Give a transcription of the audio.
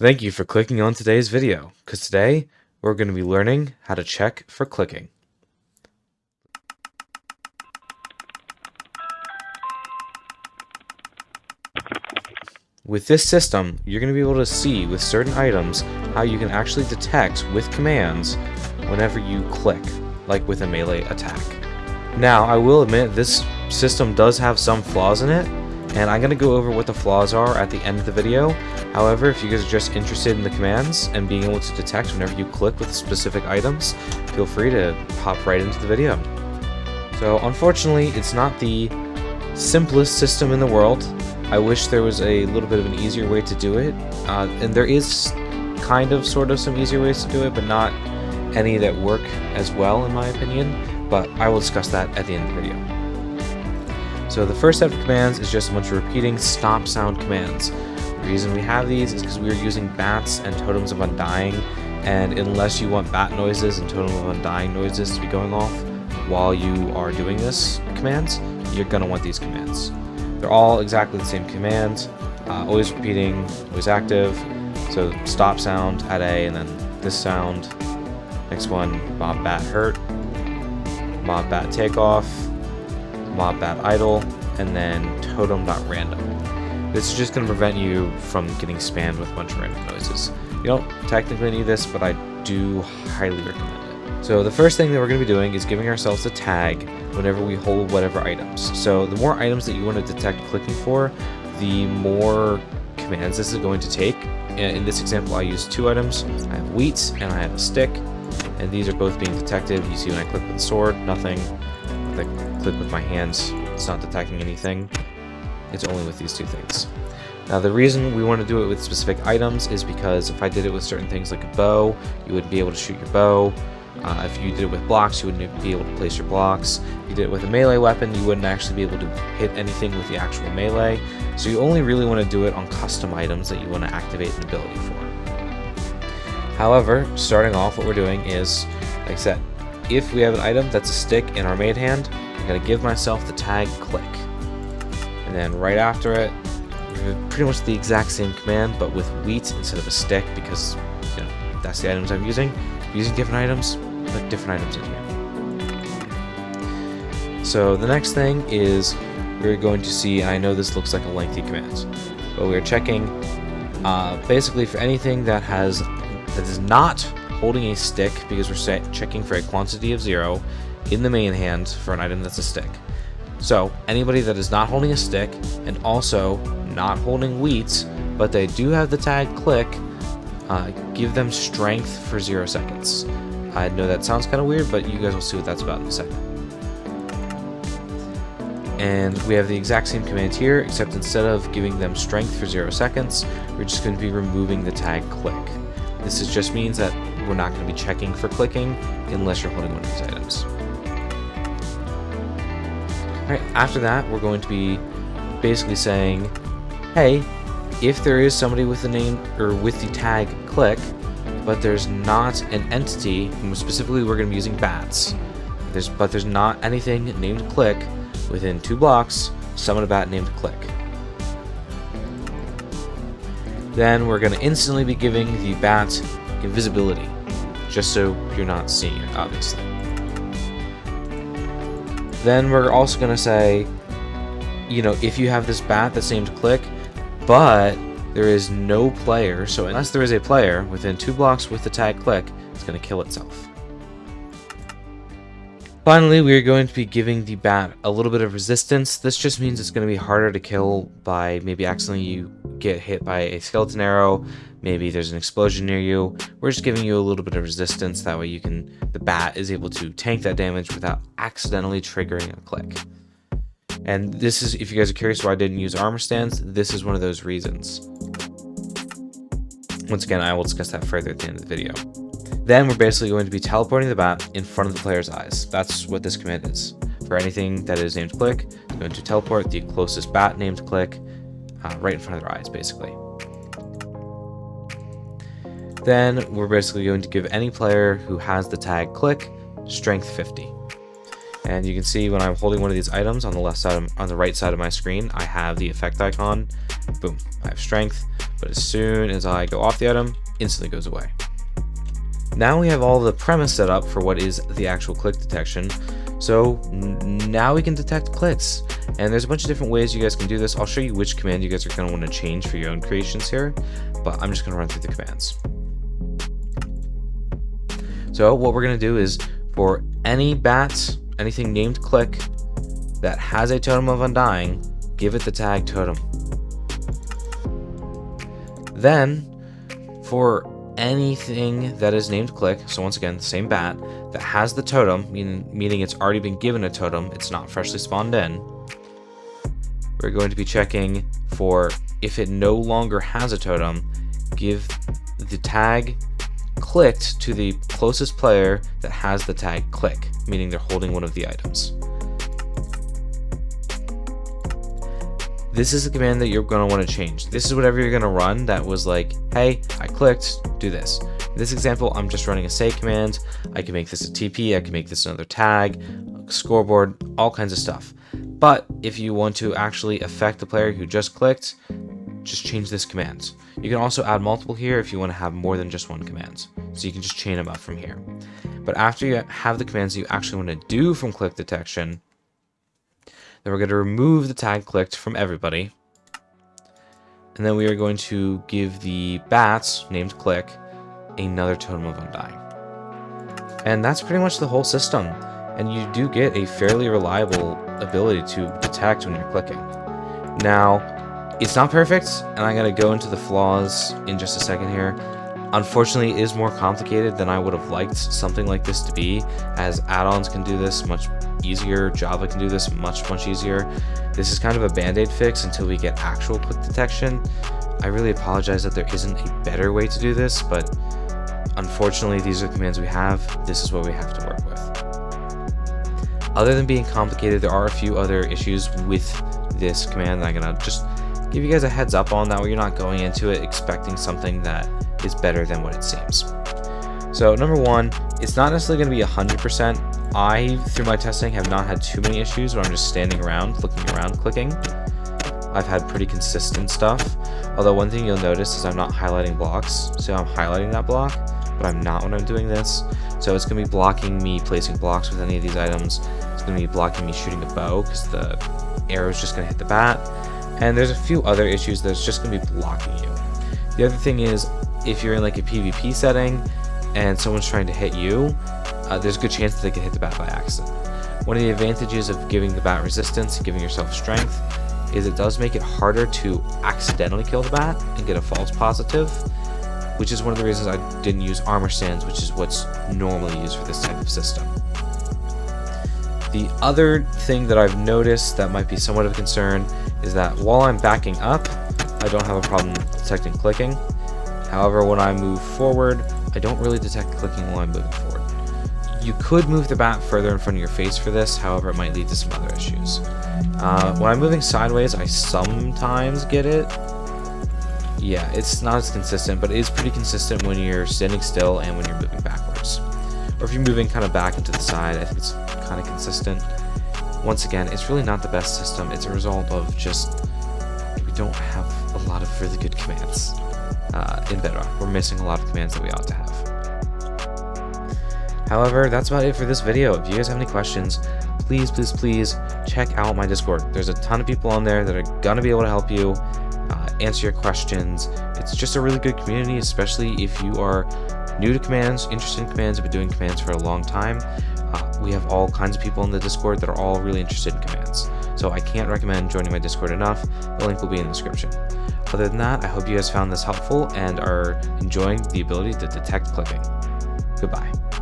Thank you for clicking on today's video, because today we're going to be learning how to check for clicking. With this system, you're going to be able to see with certain items how you can actually detect with commands whenever you click, like with a melee attack. Now, I will admit this system does have some flaws in it, and I'm going to go over what the flaws are at the end of the video. However, if you guys are just interested in the commands and being able to detect whenever you click with specific items, feel free to hop right into the video. So unfortunately, it's not the simplest system in the world. I wish there was a little bit of an easier way to do it, and there is kind of sort of some easier ways to do it, but not any that work as well in my opinion, but I will discuss that at the end of the video. So the first set of commands is just a bunch of repeating stop sound commands. The reason we have these is because we are using bats and totems of undying, and unless you want bat noises and totem of undying noises to be going off while you are doing this commands, you're going to want these commands. They're all exactly the same command, always repeating, always active. So stop sound at A, and then this sound. Next one, mob bat hurt, mob bat takeoff, mob bat idle, and then totem.random. This is just going to prevent you from getting spammed with a bunch of random noises. You don't technically need this, but I do highly recommend it. So the first thing that we're going to be doing is giving ourselves a tag whenever we hold whatever items. So the more items that you want to detect clicking for, the more commands this is going to take. In this example, I use 2 items. I have wheat and I have a stick, and these are both being detected. You see when I click with the sword, nothing. If I click with my hands, it's not detecting anything. It's only with these 2 things. Now the reason we want to do it with specific items is because if I did it with certain things like a bow, you wouldn't be able to shoot your bow. If you did it with blocks, you wouldn't be able to place your blocks. If you did it with a melee weapon, you wouldn't actually be able to hit anything with the actual melee. So you only really want to do it on custom items that you want to activate an ability for. However, starting off, what we're doing is, like I said, if we have an item that's a stick in our main hand, I'm going to give myself the tag click. And then right after it, pretty much the exact same command, but with wheat instead of a stick, because that's the items I'm using. Using different items, put different items in here. So the next thing is we're going to see, and I know this looks like a lengthy command, but we're checking basically for anything that is not holding a stick, because we're checking for a quantity of 0 in the main hand for an item that's a stick. So anybody that is not holding a stick and also not holding wheat, but they do have the tag click, give them strength for 0 seconds. I know that sounds kind of weird, but you guys will see what that's about in a second. And we have the exact same command here, except instead of giving them strength for 0 seconds, we're just going to be removing the tag click. This just means that we're not going to be checking for clicking unless you're holding one of these items. Alright, after that, we're going to be basically saying, hey, if there is somebody with the name or with the tag click, but there's not an entity, and specifically we're going to be using bats, but there's not anything named click within 2 blocks, summon a bat named click. Then we're going to instantly be giving the bat invisibility, just so you're not seeing it, obviously. Then we're also going to say, if you have this bat that's named click, but there is no player, so unless there is a player within 2 blocks with the tag click, it's going to kill itself. Finally, we are going to be giving the bat a little bit of resistance. This just means it's going to be harder to kill by maybe accidentally you get hit by a skeleton arrow, maybe there's an explosion near you. We're just giving you a little bit of resistance, that way the bat is able to tank that damage without accidentally triggering a click. And this is, if you guys are curious why I didn't use armor stands, this is one of those reasons. Once again, I will discuss that further at the end of the video. Then we're basically going to be teleporting the bat in front of the player's eyes. That's what this command is. For anything that is named click, it's going to teleport the closest bat named click right in front of their eyes, basically. Then we're basically going to give any player who has the tag click strength 50. And you can see when I'm holding one of these items on the right side of my screen, I have the effect icon. Boom, I have strength. but as soon as I go off the item, instantly goes away. Now we have all the premise set up for what is the actual click detection. So now we can detect clicks, and there's a bunch of different ways you guys can do this. I'll show you which command you guys are going to want to change for your own creations here, but I'm just going to run through the commands. So what we're going to do is, for any bat, anything named click that has a totem of undying, give it the tag totem. Then for anything that is named click, so once again the same bat that has the totem, meaning it's already been given a totem, it's not freshly spawned in, we're going to be checking for if it no longer has a totem, give the tag clicked to the closest player that has the tag click, meaning they're holding one of the items. This is the command that you're going to want to change. This is whatever you're going to run that was like, hey, I clicked, do this. In this example, I'm just running a say command. I can make this a TP, I can make this another tag, scoreboard, all kinds of stuff. But if you want to actually affect the player who just clicked, just change this command. You can also add multiple here if you want to have more than just one command. So you can just chain them up from here. But after you have the commands you actually want to do from click detection, then we're going to remove the tag clicked from everybody. And then we are going to give the bats named click another totem of undying. And that's pretty much the whole system. And you do get a fairly reliable ability to detect when you're clicking. Now, it's not perfect, and I'm going to go into the flaws in just a second here. Unfortunately, it is more complicated than I would have liked something like this to be, as add-ons can do this much easier, Java can do this much easier. This is kind of a band-aid fix until we get actual click detection. I really apologize that there isn't a better way to do this, but unfortunately these are the commands we have. This is what we have to work with. Other than being complicated, there are a few other issues with this command that I'm gonna just give you guys a heads up on, that way you're not going into it expecting something that is better than what it seems. So number one, it's not necessarily going to be 100%. I, through my testing, have not had too many issues where I'm just standing around, looking around, clicking. I've had pretty consistent stuff. Although one thing you'll notice is I'm not highlighting blocks. So I'm highlighting that block, but I'm not when I'm doing this. So it's going to be blocking me placing blocks with any of these items. It's going to be blocking me shooting a bow because the arrow is just going to hit the bat. And there's a few other issues that's just going to be blocking you. The other thing is, if you're in like a PvP setting and someone's trying to hit you, there's a good chance that they can hit the bat by accident. One of the advantages of giving the bat resistance, giving yourself strength, is it does make it harder to accidentally kill the bat and get a false positive, which is one of the reasons I didn't use armor stands, which is what's normally used for this type of system. The other thing that I've noticed that might be somewhat of a concern is that while I'm backing up, I don't have a problem detecting clicking. However, when I move forward, I don't really detect clicking while I'm moving forward. You could move the bat further in front of your face for this, however, it might lead to some other issues. When I'm moving sideways, I sometimes get it. Yeah, it's not as consistent, but it is pretty consistent when you're standing still and when you're moving backwards. Or if you're moving kind of back into the side, I think it's kind of consistent. Once again, it's really not the best system. It's a result of just, we don't have a lot of really good commands. In Bedrock, we're missing a lot of commands that we ought to have. However, that's about it for this video. If you guys have any questions, please check out my Discord. There's a ton of people on there that are gonna be able to help you answer your questions. It's just a really good community, especially if you are new to commands, interested in commands, have been doing commands for a long time. We have all kinds of people in the Discord that are all really interested in commands. So I can't recommend joining my Discord enough. The link will be in the description. Other than that, I hope you guys found this helpful and are enjoying the ability to detect clicking. Goodbye.